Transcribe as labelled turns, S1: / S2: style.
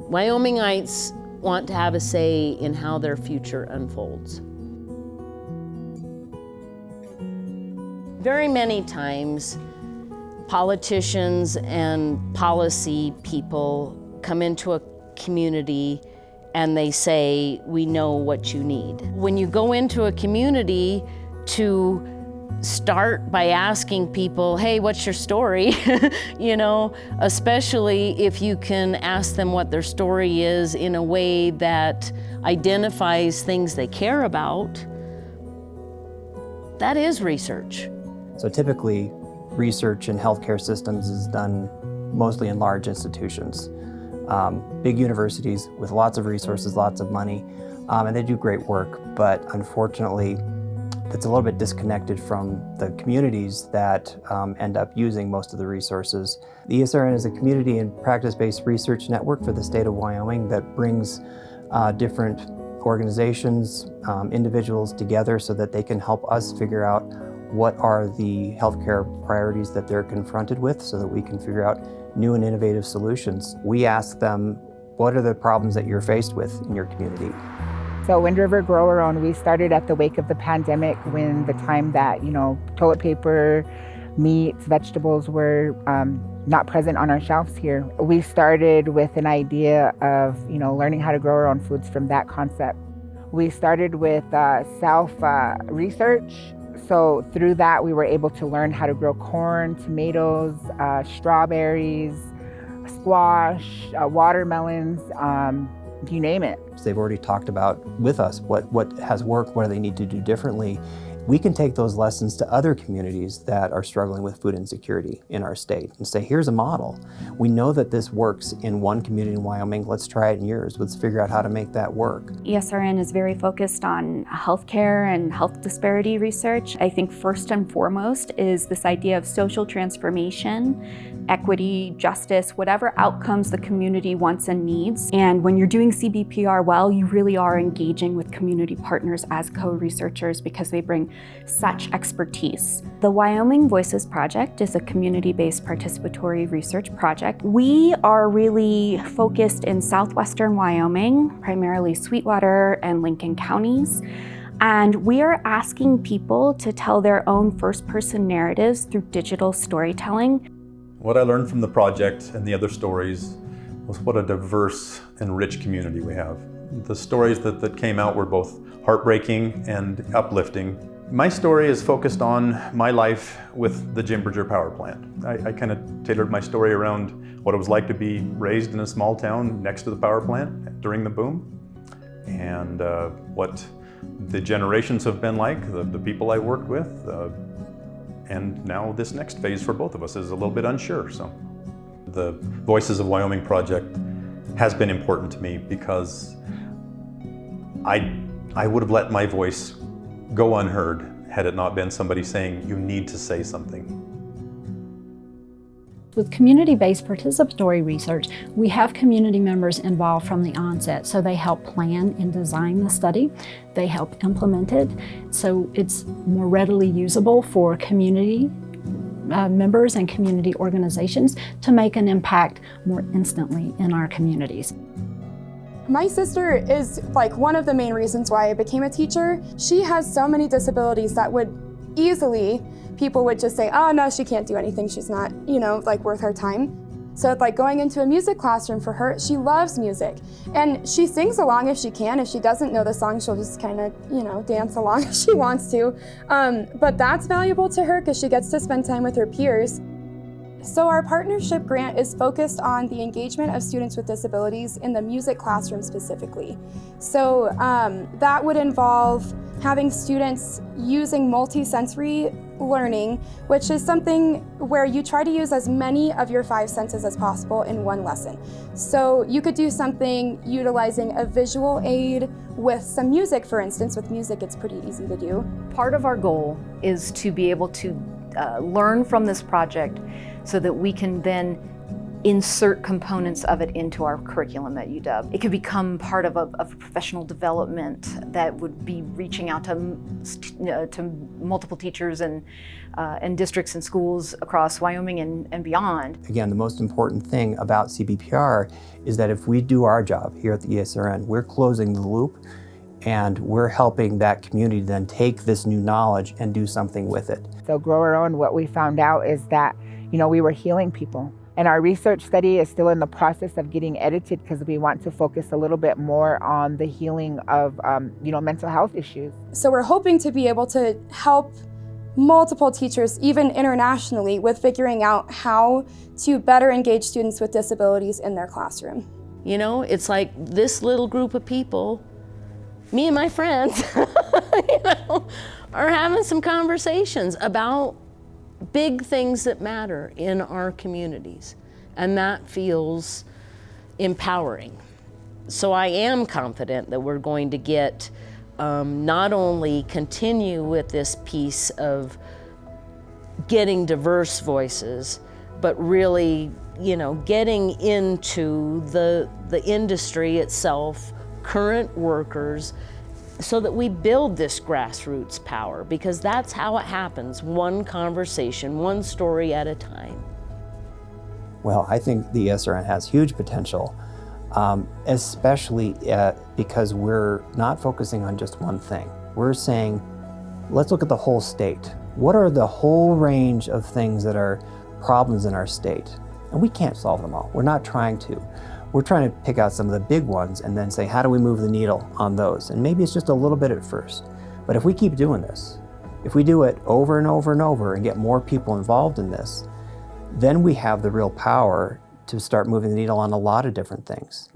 S1: Wyomingites want to have a say in how their future unfolds. Very many times, politicians and policy people come into a community and they say, we know what you need. When you go into a community to start by asking people, hey, what's your story? You know, especially if you can ask them what their story is in a way that identifies things they care about, that is research.
S2: So typically, research in healthcare systems is done mostly in large institutions. Big universities with lots of resources, lots of money, and they do great work, but unfortunately, it's a little bit disconnected from the communities that end up using most of the resources. The ESRN is a community and practice-based research network for the state of Wyoming that brings different organizations, individuals together so that they can help us figure out what are the healthcare priorities that they're confronted with so that we can figure out new and innovative solutions. We ask them, what are the problems that you're faced with in your community?
S3: So Wind River Grow Our Own, we started at the wake of the pandemic when the time that, toilet paper, meats, vegetables were not present on our shelves here. We started with an idea of, learning how to grow our own foods from that concept. We started with self-research. So through that, we were able to learn how to grow corn, tomatoes, strawberries, squash, watermelons, you name it.
S2: They've already talked about with us what has worked, what do they need to do differently. We can take those lessons to other communities that are struggling with food insecurity in our state and say, here's a model. We know that this works in one community in Wyoming, let's try it in yours. Let's figure out how to make that work.
S4: ESRN is very focused on healthcare and health disparity research. I think first and foremost is this idea of social transformation, equity, justice, whatever outcomes the community wants and needs. And when you're doing CBPR well, you really are engaging with community partners as co-researchers because they bring such expertise. The Wyoming Voices Project is a community-based participatory research project. We are really focused in southwestern Wyoming, primarily Sweetwater and Lincoln counties. And we are asking people to tell their own first-person narratives through digital storytelling.
S5: What I learned from the project and the other stories was what a diverse and rich community we have. The stories that came out were both heartbreaking and uplifting. My story is focused on my life with the Jim Bridger power plant. I kind of tailored my story around what it was like to be raised in a small town next to the power plant during the boom, and what the generations have been like, the people I worked with, and now this next phase for both of us is a little bit unsure. So the Voices of Wyoming project has been important to me because I would have let my voice go unheard had it not been somebody saying, you need to say something.
S6: With community-based participatory research, we have community members involved from the onset, so they help plan and design the study, they help implement it, so it's more readily usable for community members and community organizations to make an impact more instantly in our communities.
S7: My sister is one of the main reasons why I became a teacher. She has so many disabilities that would easily, people would just say, oh no, she can't do anything, she's not, worth her time. So going into a music classroom for her, she loves music. And she sings along if she can. If she doesn't know the song, she'll just kind of, dance along if she wants to. But that's valuable to her because she gets to spend time with her peers. So our partnership grant is focused on the engagement of students with disabilities in the music classroom specifically. So that would involve having students using multi-sensory learning, which is something where you try to use as many of your 5 senses as possible in one lesson. So you could do something utilizing a visual aid with some music, for instance. With music, it's pretty easy to do.
S8: Part of our goal is to be able to learn from this project so that we can then insert components of it into our curriculum at UW. It could become part of a professional development that would be reaching out to multiple teachers and districts and schools across Wyoming and beyond.
S2: Again, the most important thing about CBPR is that if we do our job here at the ESRN, we're closing the loop and we're helping that community then take this new knowledge and do something with it.
S3: So Grow Our Own, what we found out is that, we were healing people. And our research study is still in the process of getting edited because we want to focus a little bit more on the healing of, mental health issues.
S7: So we're hoping to be able to help multiple teachers, even internationally, with figuring out how to better engage students with disabilities in their classroom.
S1: It's like this little group of people, me and my friends, are having some conversations about big things that matter in our communities, and that feels empowering. So I am confident that we're going to get not only continue with this piece of getting diverse voices, but really, getting into the industry itself, current workers, so that we build this grassroots power, because that's how it happens, one conversation, one story at a time.
S2: Well, I think the ESRN has huge potential, especially because we're not focusing on just one thing. We're saying, let's look at the whole state. What are the whole range of things that are problems in our state? And we can't solve them all. We're not trying to. We're trying to pick out some of the big ones and then say, how do we move the needle on those? And maybe it's just a little bit at first. But if we keep doing this, if we do it over and over and over and get more people involved in this, then we have the real power to start moving the needle on a lot of different things.